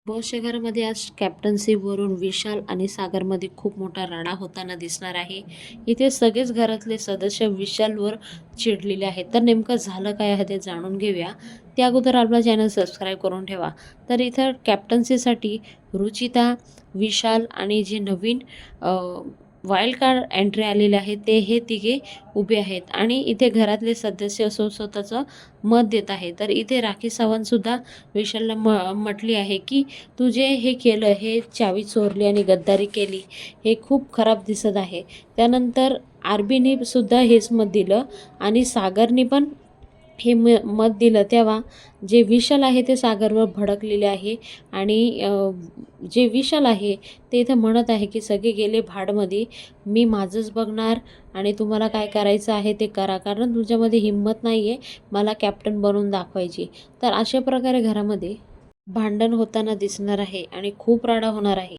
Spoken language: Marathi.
बॉसच्या घरामध्ये आज कॅप्टन्सीवरून विशाल आणि सागरमध्ये खूप मोठा राडा होताना दिसणार आहे. इथे सगळेच घरातले सदस्य विशालवर चिडलेले आहेत. तर नेमकं झालं काय आहे ते जाणून घेऊया. त्या अगोदर आपला चॅनल सबस्क्राईब करून ठेवा. तर इथं कॅप्टन्सीसाठी रुचिता, विशाल आणि जे नवीन वाईल्ड कार्ड एंट्री आलेले आहेत ते हे तिघे उभे आहेत आणि इथे घरातले सदस्य स्वतःचं मत देत आहे. तर इथे राखी सावंतसुद्धा विशालला म्हटली आहे की तू जे हे केलं, हे चावी चोरली आणि गद्दारी केली, हे खूप खराब दिसत आहे. त्यानंतर आरबीने सुद्धा हेच मत दिलं आणि सागरने पण हे मत दिलं. तेव्हा जे विशाल आहे ते सागरवर भडकलेले आहे आणि जे विशाल आहे ते इथं म्हणत आहे की सगळे गेले भाडमध्ये, मी माझंच बघणार आणि तुम्हाला काय करायचं आहे ते करा, कारण तुमच्यामध्ये हिंमत नाही आहे मला कॅप्टन बनवून दाखवायची. तर अशा प्रकारे घरामध्ये भांडण होताना दिसणार आहे आणि खूप राडा होणार आहे.